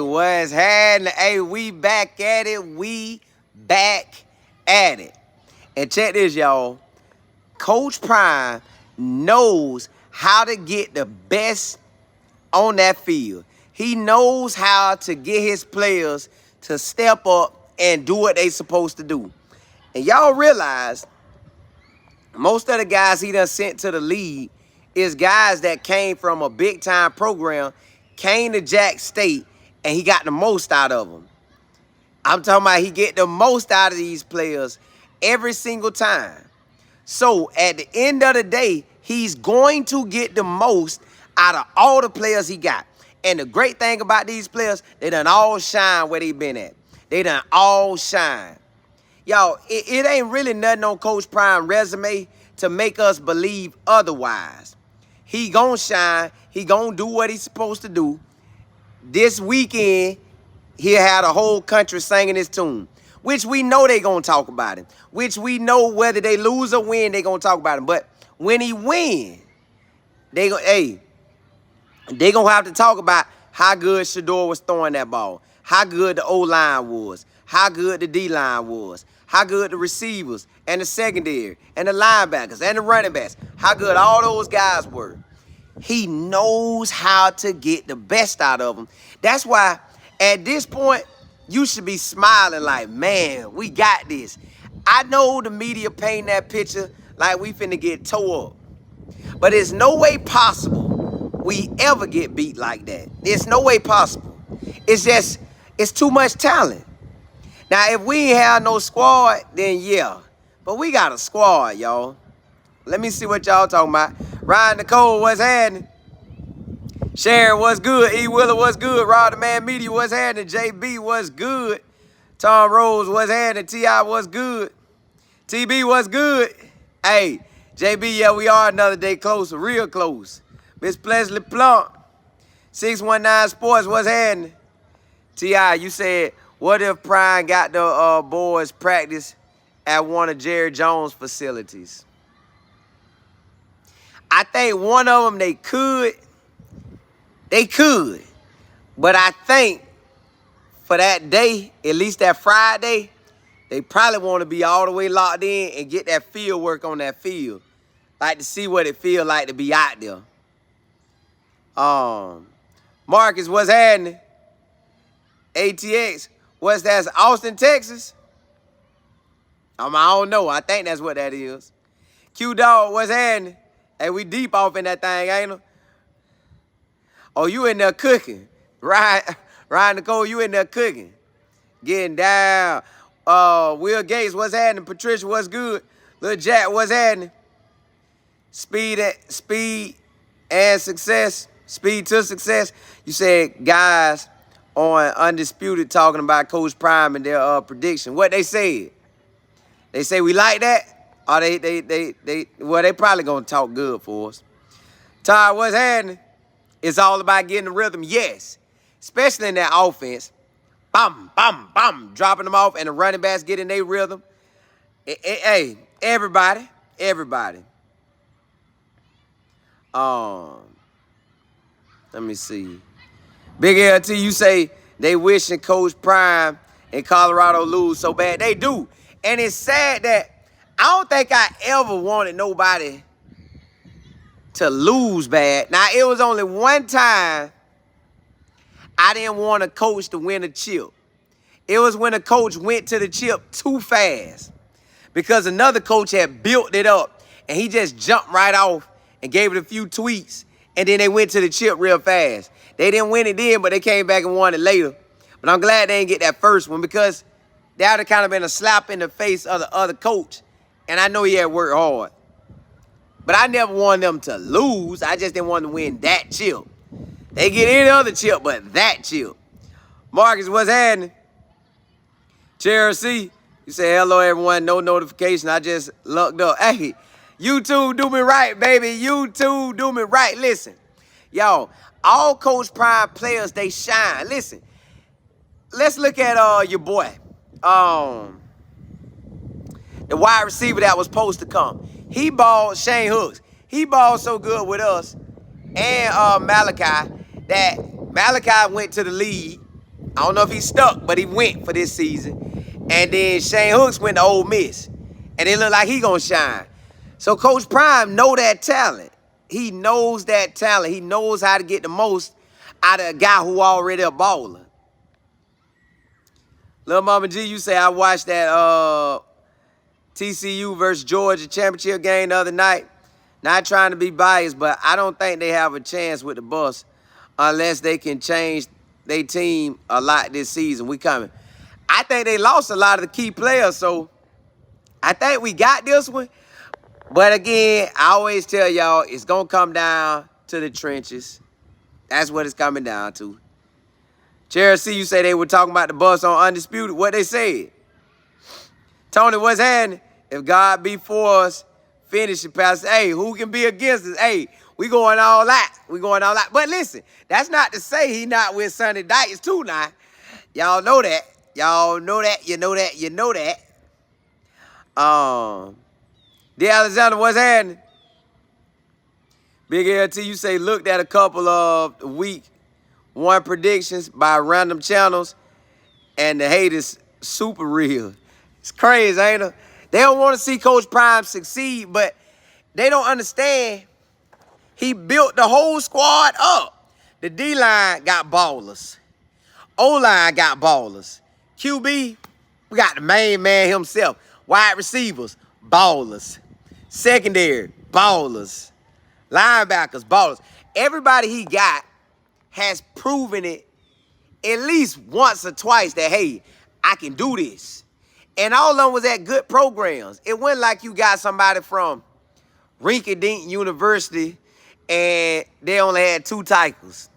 what's happening? Hey, we back at it. We back at it. And check this, y'all. Coach Prime knows how to get the best on that field. He knows how to get his players to step up and do what they supposed to do. And y'all realize most of the guys he done sent to the league is guys that came from a big-time program, came to Jack State, and he got the most out of them. I'm talking about he get the most out of these players every single time. So at the end of the day, he's going to get the most out of all the players he got. And the great thing about these players, they done all shine where they been at. They done all shine. Y'all, it ain't really nothing on Coach Prime's resume to make us believe otherwise. He gonna shine. He gonna do what he's supposed to do. This weekend, he'll have the whole country singing his tune, which we know they gonna talk about him, which we know whether they lose or win, they gonna talk about him. But when he win, they gonna have to talk about how good Shador was throwing that ball, how good the O-line was, how good the D-line was, how good the receivers and the secondary and the linebackers and the running backs, how good all those guys were. He knows how to get the best out of them. That's why at this point, you should be smiling like, man, we got this. I know the media paint that picture like we finna get tore up. But there's no way possible we ever get beat like that. There's no way possible. It's too much talent. Now, if we ain't have no squad, then yeah. But we got a squad, y'all. Let me see what y'all talking about. Ryan Nicole, what's happening? Sharon, what's good? E. Willer, what's good? Rod the Man Media, what's happening? JB, what's good? Tom Rose, what's happening? T.I., what's good? TB, what's good? Hey, JB, yeah, we are another day closer, real close. Miss Plesley Plump, 619 Sports, what's happening? T.I., you said, what if Prime got the boys practice at one of Jerry Jones' facilities? I think one of them they could. But I think for that day, at least that Friday, they probably want to be all the way locked in and get that field work on that field. Like to see what it feel like to be out there. Marcus, what's happening? ATX, what's that? Austin, Texas? I don't know. I think that's what that is. Q-Dog, what's happening? Hey, we deep off in that thing, ain't we? Oh, you in there cooking. Ryan Nicole, you in there cooking. Getting down. Will Gates, what's happening? Patricia, what's good? Lil Jack, what's happening? Speed and success. Speed to success. You said guys on Undisputed talking about Coach Prime and their prediction. What they said? They say we like that? Or they probably gonna talk good for us. Todd, what's happening? It's all about getting the rhythm. Yes. Especially in that offense. Bam, bam, bam. Dropping them off and the running backs getting their rhythm. Hey, everybody. Let me see. Big LT, you say they wishing Coach Prime and Colorado lose so bad. They do. And it's sad that I don't think I ever wanted nobody to lose bad. Now, it was only one time I didn't want a coach to win a chip. It was when a coach went to the chip too fast because another coach had built it up and he just jumped right off and gave it a few tweaks, and then they went to the chip real fast. They didn't win it then, but they came back and won it later. But I'm glad they didn't get that first one because that would have kind of been a slap in the face of the other coach. And I know he had worked hard. But I never wanted them to lose. I just didn't want them to win that chip. They get any other chip, but that chip. Marcus, what's happening? Chelsea, you say, hello, everyone. No notification. I just looked up. Hey, YouTube do me right, baby. YouTube do me right. Listen, y'all, all Coach Prime players, they shine. Listen, let's look at your boy. The wide receiver that was supposed to come. He balled Shane Hooks. He balled so good with us and Malachi that Malachi went to the league I don't know if he's stuck, but he went for this season. And then Shane Hooks went to Ole Miss. And it looked like he gonna shine. So Coach Prime know that talent. He knows that talent. He knows how to get the most out of a guy who already a baller. Lil Mama G, you say I watched that TCU versus Georgia championship game the other night. Not trying to be biased, but I don't think they have a chance with the bus unless they can change their team a lot this season. We coming. I think they lost a lot of the key players, so I think we got this one. But again, I always tell y'all, it's going to come down to the trenches. That's what it's coming down to. Chelsea, you say they were talking about the bus on Undisputed. What they said? Tony, what's happening? If God be for us, finish it, Pastor. Hey, who can be against us? Hey, we going all out. We going all out. But listen, that's not to say he not with Sonny Dykes too now. Y'all know that. Y'all know that. You know that. You know that. D. Alexander, what's happening? Big LT, you say looked at a couple of week one predictions by random channels, and the hate is super real. It's crazy, ain't it? They don't want to see Coach Prime succeed, but they don't understand. He built the whole squad up. The D-line got ballers. O-line got ballers. QB, we got the main man himself. Wide receivers, ballers. Secondary, ballers. Linebackers, ballers. Everybody he got has proven it at least once or twice that, hey, I can do this. And all of them was at good programs. It wasn't like you got somebody from Rinky-Dink University and they only had 2 titles.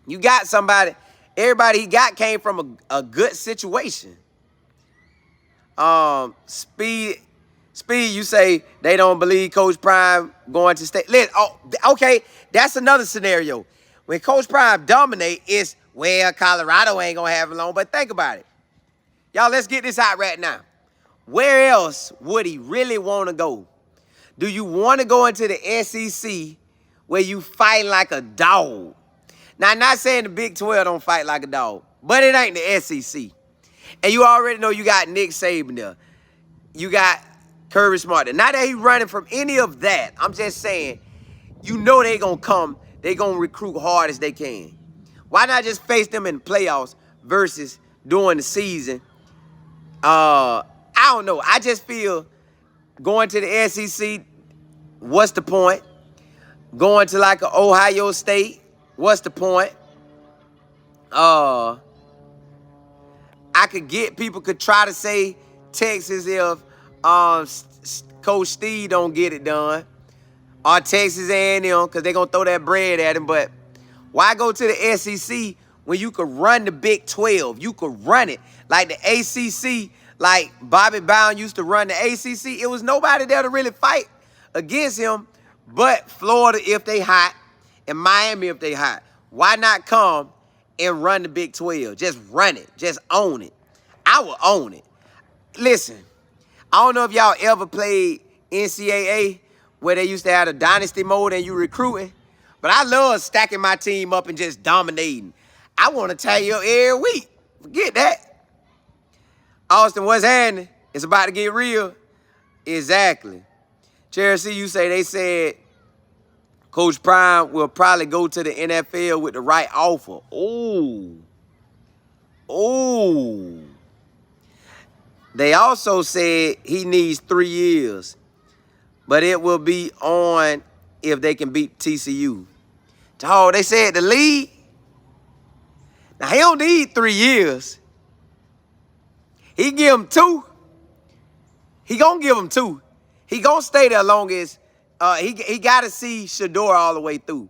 You got somebody, everybody he got came from a good situation. Speed, you say they don't believe Coach Prime going to stay. Okay, that's another scenario. When Coach Prime dominate, it's, well, Colorado ain't going to have him long. But think about it. Y'all, let's get this out right now. Where else would he really want to go? Do you want to go into the SEC where you fight like a dog? Now, I'm not saying the Big 12 don't fight like a dog, but it ain't the SEC. And you already know you got Nick Saban there. You got Kirby Smart there. Not that he's running from any of that. I'm just saying, you know they going to come. They going to recruit hard as they can. Why not just face them in the playoffs versus during the season? I don't know. I just feel going to the SEC, what's the point? Going to like an Ohio State, what's the point? I could get, people could try to say Texas if Coach Steve don't get it done. Or Texas A&M, because they're going to throw that bread at him. But why go to the SEC when you could run the Big 12? You could run it. Like the ACC, like Bobby Brown used to run the ACC. It was nobody there to really fight against him but Florida if they hot and Miami if they hot. Why not come and run the Big 12? Just run it. Just own it. I will own it. Listen, I don't know if y'all ever played NCAA where they used to have a dynasty mode and you recruiting, but I love stacking my team up and just dominating. I want to tell you every week. Forget that. Austin, what's happening? It's about to get real. Exactly. Chelsea, you say they said Coach Prime will probably go to the NFL with the right offer. Oh. Oh. They also said he needs 3 years, but it will be on if they can beat TCU. Oh, they said the league. Now, he don't need 3 years. He give him 2. He gonna give him 2. He gonna stay there long as he got to see Shador all the way through.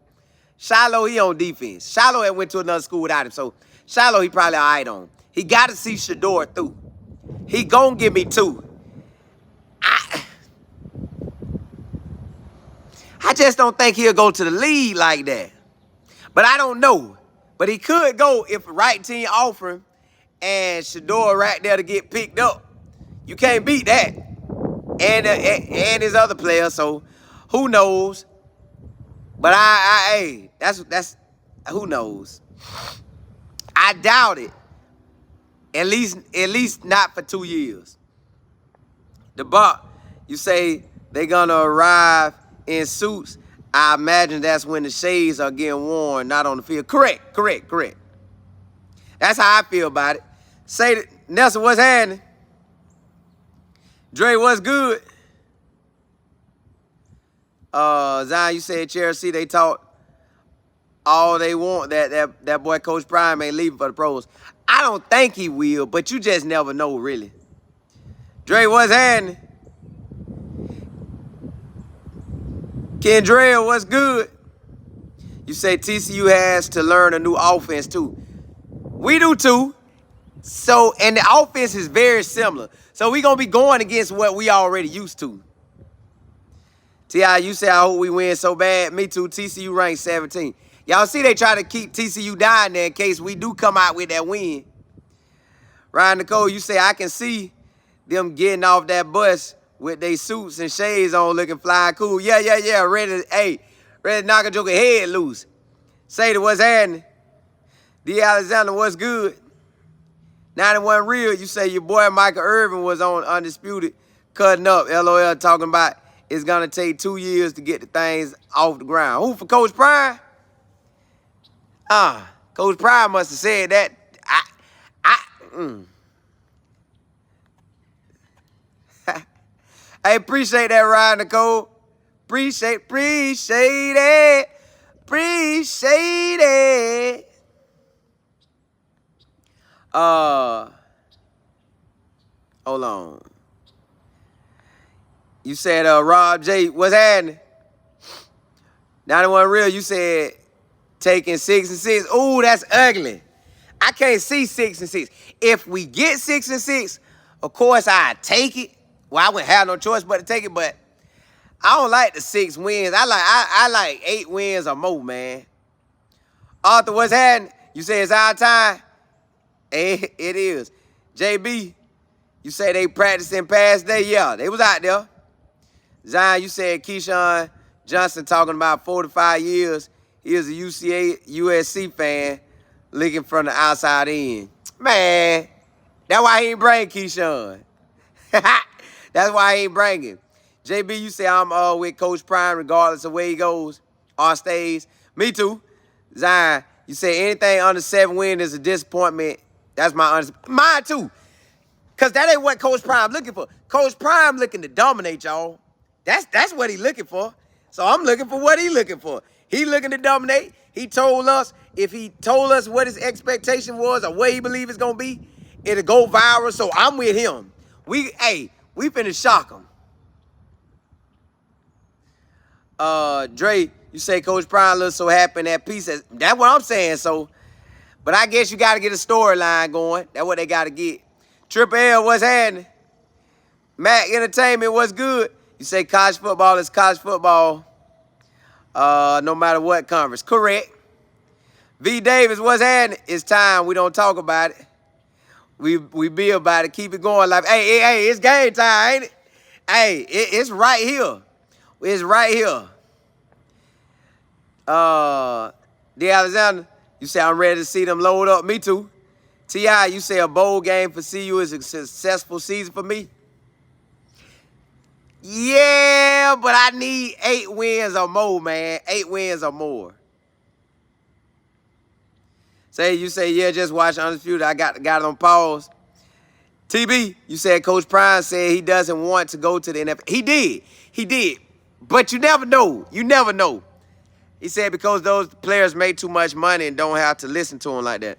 Shiloh, he on defense. Shiloh had went to another school without him, so Shiloh, he probably all right on. He got to see Shador through. He gonna give me 2. I just don't think he'll go to the league like that. But I don't know. But he could go if the right team offer him and Shador right there to get picked up. You can't beat that. And his other players, so who knows? But hey, that's who knows. I I doubt it. At least not for 2 years. The Buck, you say they gonna arrive in suits. I imagine that's when the shades are getting worn, not on the field. Correct. That's how I feel about it. Say that, Nelson, what's happening? Dre, what's good? Zion, you said Chelsea, they talk all they want. That boy Coach Prime ain't leaving for the pros. I don't think he will, but you just never know, really. Dre, what's happening? Kendra, what's good? You say TCU has to learn a new offense, too. We do, too. So, and the offense is very similar. So, we're going to be going against what we already used to. T.I., you say, I hope we win so bad. Me too. TCU ranked 17. Y'all see they try to keep TCU down there in case we do come out with that win. Ryan Nicole, you say, I can see them getting off that bus with their suits and shades on looking fly cool. Yeah. Ready to knock a joker head loose. Say to what's happening. D. Alexander, what's good? 91 real, you say your boy Michael Irvin was on Undisputed cutting up. LOL talking about it's going to take 2 years to get the things off the ground. Who for Coach Prime? Coach Prime must have said that. I appreciate that, Ryan Nicole. Appreciate it. Appreciate it. Hold on. You said Rob J, what's happening? 91 real, you said taking 6 and 6. Ooh, that's ugly. I can't see 6 and 6. If we get 6 and 6, of course I'd take it. Well, I wouldn't have no choice but to take it, but I don't like the 6 wins. I like 8 wins or more, man. Arthur, what's happening? You say it's our time? It is. JB, you say they practicing past day? Yeah, they was out there. Zion, you said Keyshawn Johnson talking about 4 to 5 years. He is a USC fan looking from the outside in. Man, that's why he ain't bring Keyshawn. That's why he ain't bringing. JB, you say I'm with Coach Prime regardless of where he goes or stays. Me too. Zion, you say anything under 7 wins is a disappointment. That's mine too. Because that ain't what Coach Prime looking for. Coach Prime looking to dominate, y'all. That's what he looking for. So I'm looking for what he looking for. He looking to dominate. He told us, if he told us what his expectation was or what he believe it's going to be, it'll go viral. So I'm with him. We finna shock him. Dre, you say Coach Prime looks so happy in that piece. That's what I'm saying. So, but I guess you got to get a storyline going. That's what they got to get. Triple L, what's happening? Mac Entertainment, what's good? You say college football is college football, no matter what conference. Correct. V. Davis, what's happening? It's time. We don't talk about it. We be about it. Keep it going. Like, hey, it's game time, ain't it? Hey, it's right here. It's right here. D. Alexander, you say I'm ready to see them load up. Me too. T.I., you say a bowl game for CU is a successful season for me. Yeah, but I need 8 wins or more, man. 8 wins or more. You say, yeah, just watch Undisputed. I got it on pause. TB, you said Coach Prime said he doesn't want to go to the NFL. He did. But you never know. You never know. He said because those players make too much money and don't have to listen to him like that.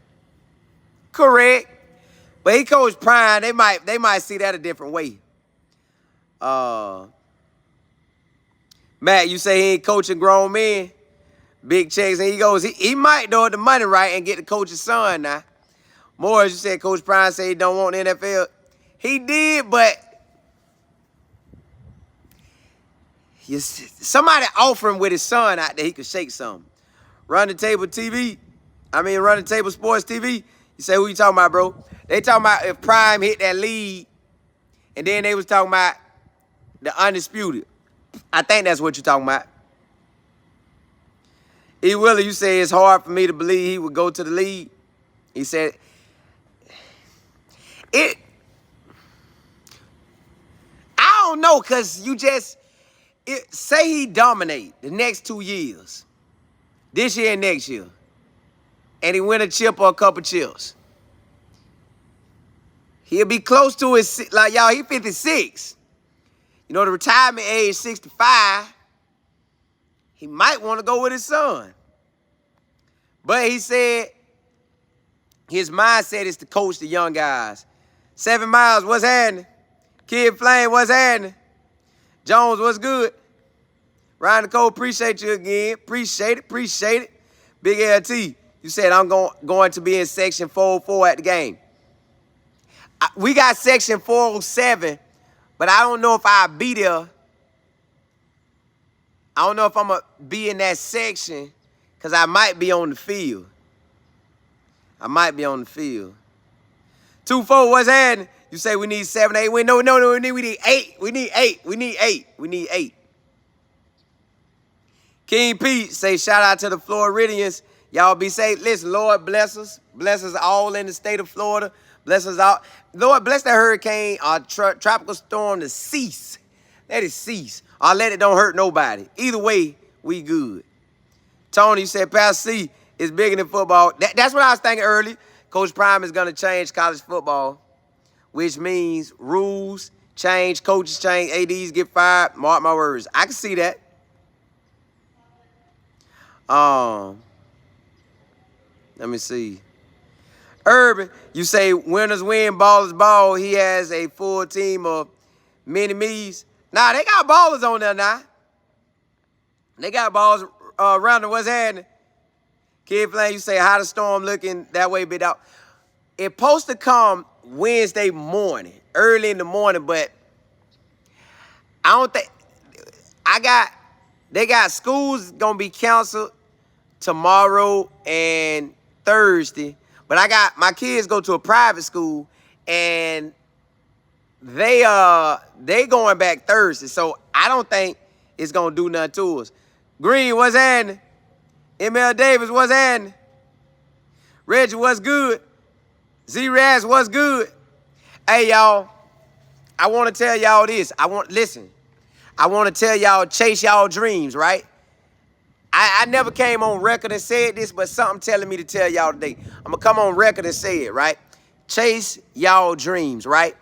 Correct. But he Coach Prime. They might see that a different way. Matt, you say he ain't coaching grown men. Big checks, and he goes, he might do the money right and get the coach's son now. Morris, you said Coach Prime said he don't want the NFL. He did, but somebody offer him with his son out there, he could shake something. Run the Table Sports TV. You say, who you talking about, bro? They talking about if Prime hit that lead, and then they was talking about the Undisputed. I think that's what you're talking about. E. Willie, you say it's hard for me to believe he would go to the league. He said, I don't know, because say he dominate the next 2 years, this year and next year, and he win a chip or a couple chips. He'll be close to his, like, y'all, he 56. You know, the retirement age, 65. He might want to go with his son. But he said his mindset is to coach the young guys. 7 Miles, what's happening? Kid Flame, what's happening? Jones, what's good? Ryan Nicole, appreciate you again. Appreciate it. Big LT, you said I'm going to be in section 404 at the game. We got section 407, but I don't know if I'll be there. I don't know if I'm going to be in that section, because I might be on the field. 2-4, what's happening? You say we need 7, 8 wins. No, we need 8. We need 8. King Pete say, shout out to the Floridians. Y'all be safe. Listen, Lord bless us. Bless us all in the state of Florida. Bless us all. Lord, bless that hurricane or tropical storm to cease. Let it cease. Or let it don't hurt nobody. Either way, we good. Tony, you said Pastor C is bigger than football. That's what I was thinking early. Coach Prime is going to change college football, which means rules change, coaches change, ADs get fired. Mark my words. I can see that. Let me see. Urban, you say winners win, ballers ball. He has a full team of mini-me's. Nah, they got ballers on there now. They got balls around them. What's happening? Kid Flame, you say, how the storm looking that way, bit out. It's supposed to come Wednesday morning, early in the morning, but I don't think, they got schools going to be canceled tomorrow and Thursday, but my kids go to a private school, and they going back Thursday, so I don't think it's going to do nothing to us. Green, what's happening? ML Davis, what's happening? Reggie, what's good? Z-Raz, what's good? Hey, y'all, I want to tell y'all this. I want to tell y'all, chase y'all dreams, right? I never came on record and said this, but something telling me to tell y'all today. I'm going to come on record and say it, right? Chase y'all dreams, right?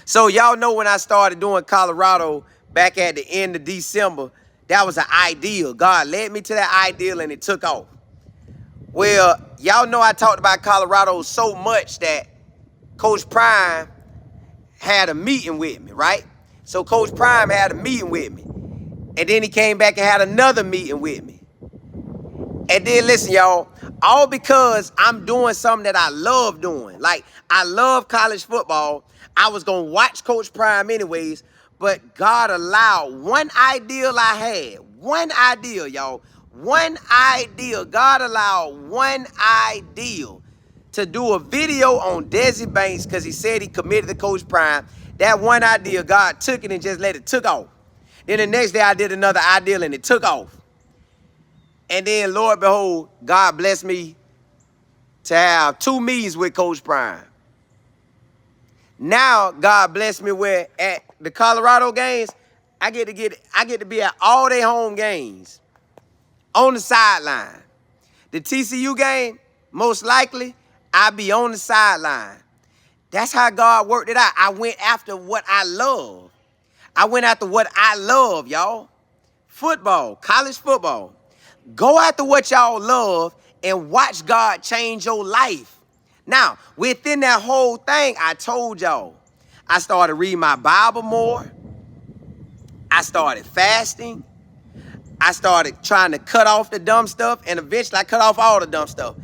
So y'all know when I started doing Colorado back at the end of December, that was an ideal. God led me to that ideal, and it took off. Well, y'all know I talked about Colorado so much that Coach Prime had a meeting with me, right? So Coach Prime had a meeting with me. And then he came back and had another meeting with me. And then listen, y'all, all because I'm doing something that I love doing. Like, I love college football. I was going to watch Coach Prime anyways, but God allowed one ideal I had. One ideal, y'all. One ideal. God allowed one ideal to do a video on Desi Banks because he said he committed to Coach Prime. That one ideal, God took it and just let it took off. Then the next day I did another ideal and it took off. And then, Lord behold, God blessed me to have 2 meetings with Coach Prime. Now God blessed me where at the Colorado games, I get to be at all their home games on the sideline. The TCU game, most likely, I'll be on the sideline. That's how God worked it out. I went after what I love. I went after what I love, y'all. Football, college football. Go after what y'all love and watch God change your life. Now, within that whole thing, I told y'all, I started reading my Bible more. I started fasting. I started trying to cut off the dumb stuff, and eventually I cut off all the dumb stuff.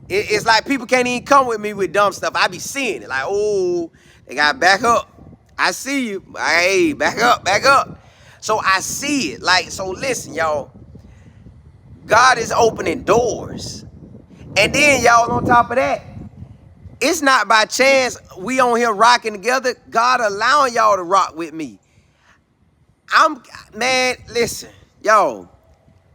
It's like people can't even come with me with dumb stuff. I be seeing it like, oh, they got to back up. I see you. Hey, back up. So I see it. Like, so listen, y'all. God is opening doors. And then, y'all, on top of that, it's not by chance we on here rocking together. God allowing y'all to rock with me. Man, listen, yo,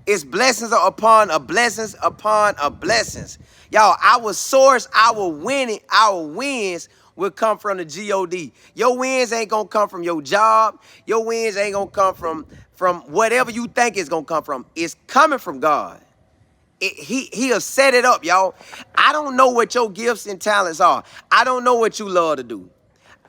It's blessings upon a blessings upon a blessings. Y'all, our source, our wins will come from the God. Your wins ain't gonna come from your job. Your wins ain't gonna come from whatever you think it's gonna come from. It's coming from God. He'll set it up, y'all. I don't know what your gifts and talents are. I don't know what you love to do.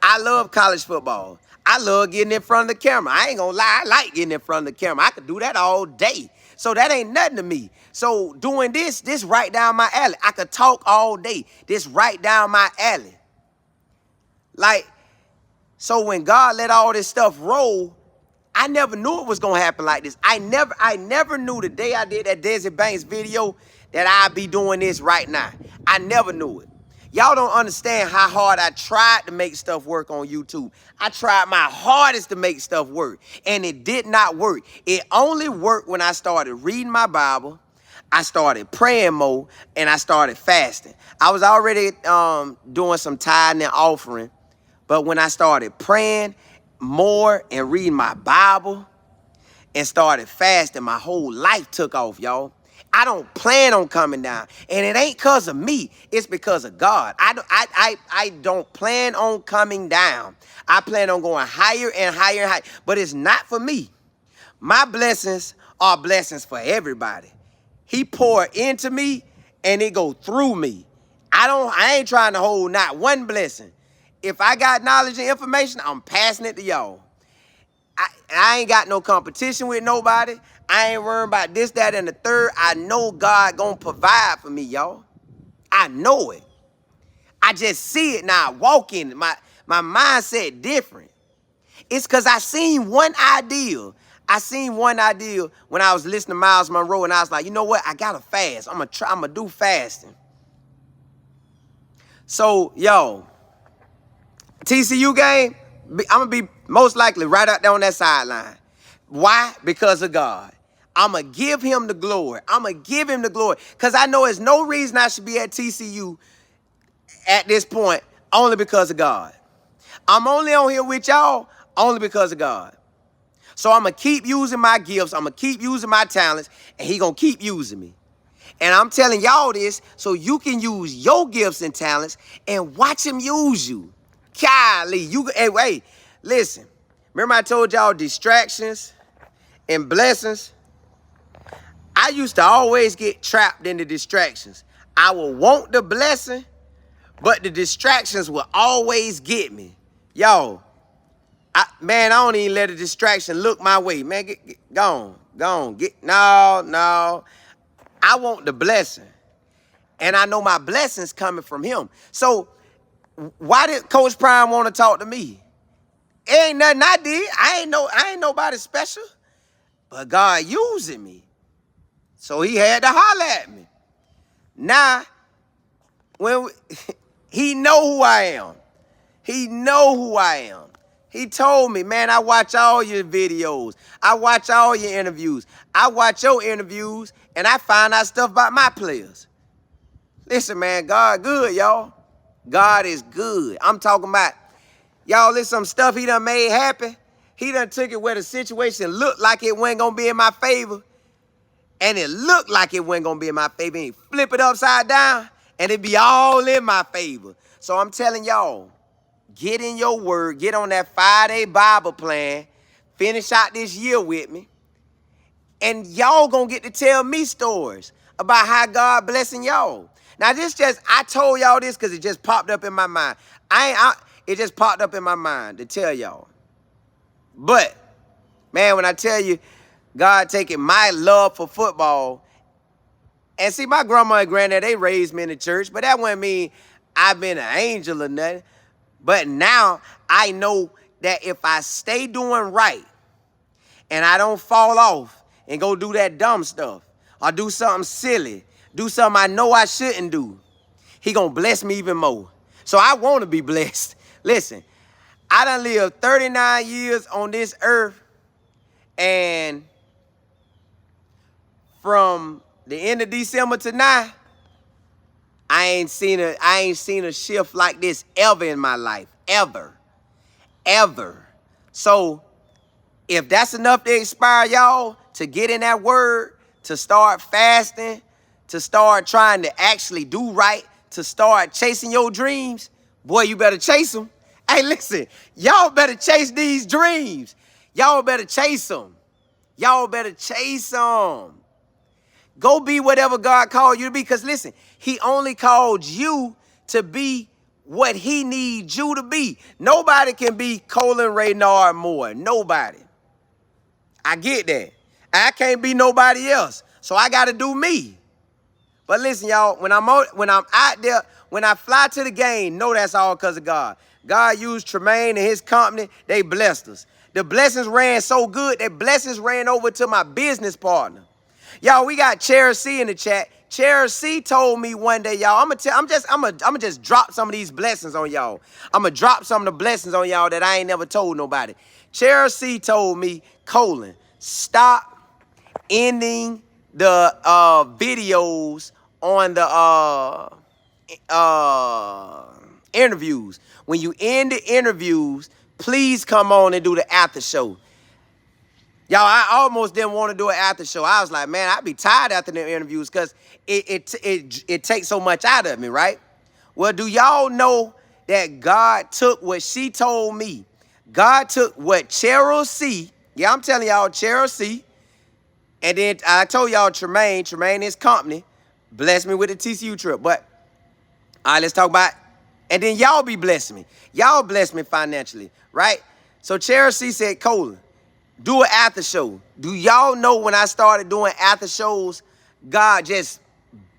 I love college football. I love getting in front of the camera. I ain't gonna lie, I like getting in front of the camera. I could do that all day. So that ain't nothing to me. So doing this right down my alley. I could talk all day. This right down my alley. Like, so when God let all this stuff roll, I never knew it was gonna happen like this. I never knew the day I did that Desi Banks video that I'd be doing this right now. I never knew it. Y'all don't understand how hard I tried to make stuff work on YouTube. I tried my hardest to make stuff work, and it did not work. It only worked when I started reading my Bible, I started praying more, and I started fasting. I was already doing some tithing and offering, but when I started praying more and reading my Bible and started fasting, my whole life took off, y'all. I don't plan on coming down. And it ain't because of me. It's because of God. I don't plan on coming down. I plan on going higher and higher and higher. But it's not for me. My blessings are blessings for everybody. He poured into me and it go through me. I ain't trying to hold not one blessing. If I got knowledge and information, I'm passing it to y'all. I ain't got no competition with nobody. I ain't worrying about this, that, and the third. I know God gonna provide for me, y'all. I know it. I just see it now. I walk in it. My mindset different. It's because I seen one idea. I seen one idea when I was listening to Miles Monroe, and I was like, you know what? I gotta fast. I'm gonna do fasting. So, yo, TCU game, I'm going to be most likely right out there on that sideline. Why? Because of God. I'm going to give him the glory. I'm going to give him the glory. Because I know there's no reason I should be at TCU at this point, only because of God. I'm only on here with y'all only because of God. So I'm going to keep using my gifts. I'm going to keep using my talents, and he going to keep using me. And I'm telling y'all this so you can use your gifts and talents and watch him use you. Golly, hey, listen. Remember I told y'all distractions and blessings? I used to always get trapped in the distractions. I will want the blessing, but the distractions will always get me. Yo, man, I don't even let a distraction look my way. Man, go on. No. I want the blessing. And I know my blessing's coming from him. So why did Coach Prime want to talk to me? It ain't nothing I did. I ain't nobody special. But God using me. So he had to holler at me. Now, he know who I am. He know who I am. He told me, man, I watch all your videos. I watch all your interviews. I watch your interviews, and I find out stuff about my players. Listen, man, God good, y'all. God is good. I'm talking about, y'all, listen, some stuff he done made happen. He done took it where the situation looked like it wasn't going to be in my favor. And it looked like it wasn't going to be in my favor. And he flip it upside down, and it be all in my favor. So I'm telling y'all, get in your word. Get on that 5-day Bible plan. Finish out this year with me. And y'all going to get to tell me stories about how God blessing y'all. Now, I told y'all this because it just popped up in my mind. It just popped up in my mind to tell y'all. But, man, when I tell you, God taking my love for football, and see, my grandma and granddad, they raised me in the church, but that wouldn't mean I've been an angel or nothing. But now I know that if I stay doing right and I don't fall off and go do that dumb stuff or do something silly, do something I know I shouldn't do, he gonna bless me even more. So I want to be blessed. Listen, I done lived 39 years on this earth, and from the end of December to now, I ain't seen a shift like this ever in my life. Ever. So if that's enough to inspire y'all to get in that word, to start fasting, to start trying to actually do right, to start chasing your dreams, boy, you better chase them. Hey, listen, y'all better chase these dreams. Y'all better chase them. Y'all better chase them. Go be whatever God called you to be. Because listen, he only called you to be what he needs you to be. Nobody can be Colin Raynard Moore. Nobody. I get that. I can't be nobody else. So I got to do me. But listen, y'all, when I'm out there, when I fly to the game, know that's all because of God. God used Tremaine and his company. They blessed us. The blessings ran so good that blessings ran over to my business partner. Y'all, we got Cherry C in the chat. Cherry C told me one day, y'all, I'm gonna just drop some of these blessings on y'all. I'm gonna drop some of the blessings on y'all that I ain't never told nobody. Cherry C told me, Colin, stop ending the videos on the interviews. When you end the interviews, please come on and do the after show. Y'all, I almost didn't want to do an after show. I was like, man, I'd be tired after the interviews because it takes so much out of me, right? Well, do y'all know that God took what she told me? God took what Cheryl C, yeah, I'm telling y'all, Cheryl C, and then I told y'all Tremaine, his company, blessed me with the TCU trip. But, all right, let's talk about, and then y'all be blessing me. Y'all bless me financially, right? So Cheryl C said, Colin, do an after show. Do y'all know when I started doing after shows, God just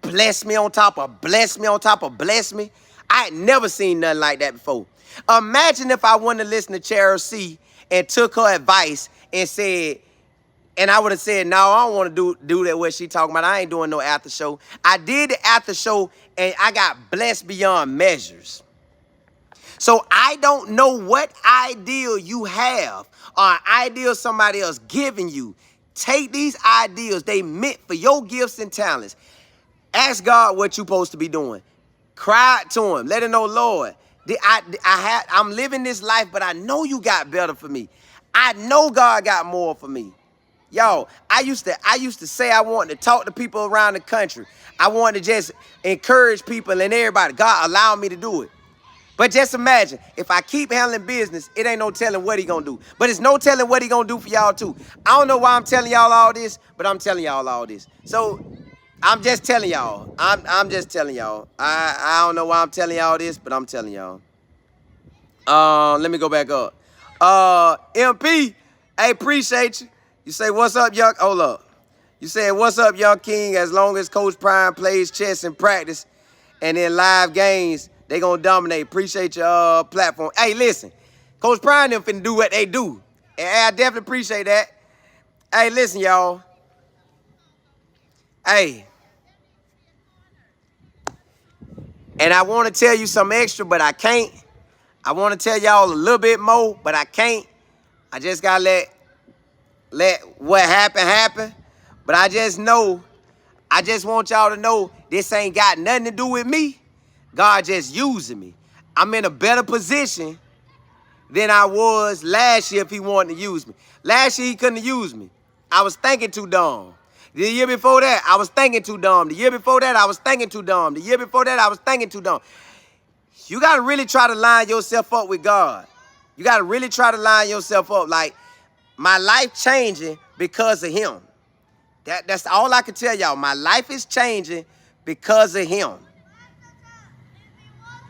blessed me on top of bless me on top of bless me? I had never seen nothing like that before. Imagine if I wouldn't have listened to Cheryl C and took her advice and said, and I would have said, no, I don't want to do that what she talking about. I ain't doing no after show. I did the after show and I got blessed beyond measures. So I don't know what ideal you have or ideal somebody else giving you. Take these ideals, they meant for your gifts and talents. Ask God what you're supposed to be doing. Cry out to him. Let him know, Lord, I'm living this life, but I know you got better for me. I know God got more for me. Yo, I used to say I wanted to talk to people around the country. I wanted to just encourage people and everybody. God allowed me to do it. But just imagine, if I keep handling business, it ain't no telling what he gonna do. But it's no telling what he gonna do for y'all too. I don't know why I'm telling y'all all this, but I'm telling y'all all this. So I'm just telling y'all. I'm just telling y'all. I don't know why I'm telling y'all this, but I'm telling y'all. Let me go back up. MP, I appreciate you. You say, what's up, young? Hold up. You said, what's up, young king? As long as Coach Prime plays chess in practice and in live games, they gonna dominate. Appreciate your platform. Hey, listen, Coach Prime them finna do what they do. And I definitely appreciate that. Hey, listen, y'all. Hey. And I want to tell you some extra, but I can't. I want to tell y'all a little bit more, but I can't. I just gotta let what happen. But I just want y'all to know this ain't got nothing to do with me. God just using me. I'm in a better position than I was last year if he wanted to use me. Last year, he couldn't have used me. I was thinking too dumb. The year before that, I was thinking too dumb. The year before that, I was thinking too dumb. The year before that, I was thinking too dumb. You got to really try to line yourself up with God. You got to really try to line yourself up. Like, my life changing because of him. That's all I can tell y'all. My life is changing because of him.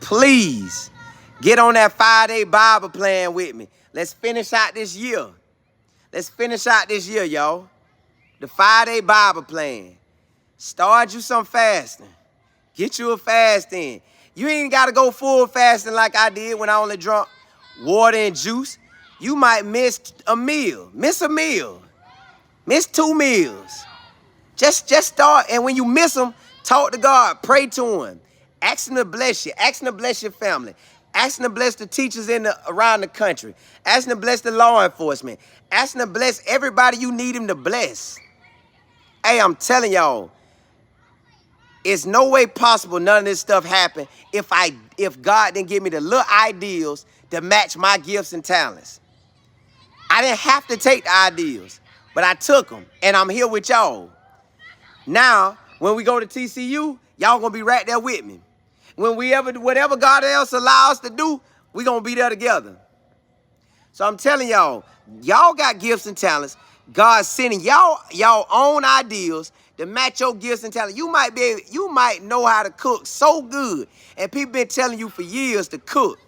Please, get on that 5-day Bible plan with me. Let's finish out this year. Let's finish out this year, y'all. The 5-day Bible plan. Start you some fasting. Get you a fast in. You ain't got to go full fasting like I did when I only drank water and juice. You might miss a meal. Miss a meal. Miss 2 meals. Just start. And when you miss them, talk to God. Pray to him. Ask him to bless you. Ask him to bless your family. Ask him to bless the teachers around the country. Ask him to bless the law enforcement. Ask him to bless everybody you need him to bless. Hey, I'm telling y'all, it's no way possible none of this stuff happened if God didn't give me the little ideals to match my gifts and talents. I didn't have to take the ideals, but I took them, and I'm here with y'all. Now, when we go to TCU, y'all gonna be right there with me. When whatever God else allows us to do, we gonna be there together. So I'm telling y'all, y'all got gifts and talents. God's sending y'all own ideals to match your gifts and talents. You might know how to cook so good, and people been telling you for years to cook.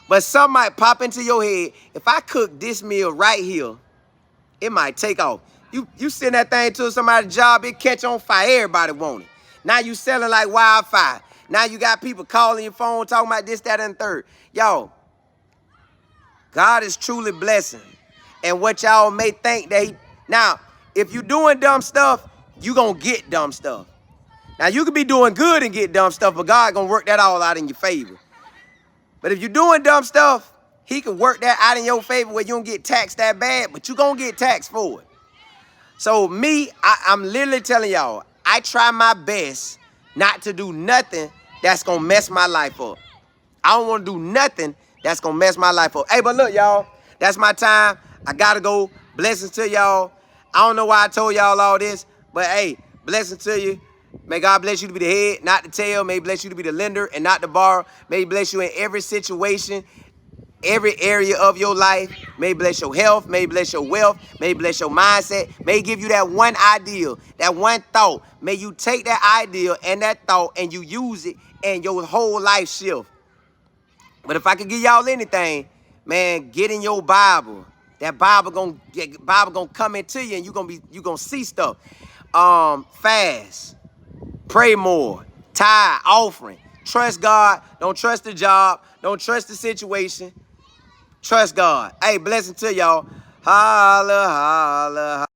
But some might pop into your head, if I cook this meal right here, it might take off. You send that thing to somebody's job, it catch on fire, everybody want it. Now you selling like wildfire. Now you got people calling your phone, talking about this, that, and the third. Y'all, God is truly blessing. And what y'all may think that now, if you doing dumb stuff, you gonna get dumb stuff. Now you could be doing good and get dumb stuff, but God gonna work that all out in your favor. But if you're doing dumb stuff, he can work that out in your favor where you don't get taxed that bad, but you gonna get taxed for it. So me, I'm literally telling y'all, I try my best not to do nothing that's gonna mess my life up. I don't wanna do nothing that's gonna mess my life up. Hey, but look, y'all, that's my time. I gotta go. Blessings to y'all. I don't know why I told y'all all this, but hey, blessings to you. May God bless you to be the head, not the tail. May He bless you to be the lender and not the borrower. May He bless you in every situation, every area of your life. May He bless your health. May He bless your wealth. May He bless your mindset. May He give you that one ideal, that one thought. May you take that ideal and that thought and you use it and your whole life shift. But if I could give y'all anything, man, get in your Bible. That Bible gonna come into you and you gonna see stuff. Fast. Pray more. Tithe, offering. Trust God. Don't trust the job. Don't trust the situation. Trust God. Hey, blessing to y'all. Holla, holla, holla.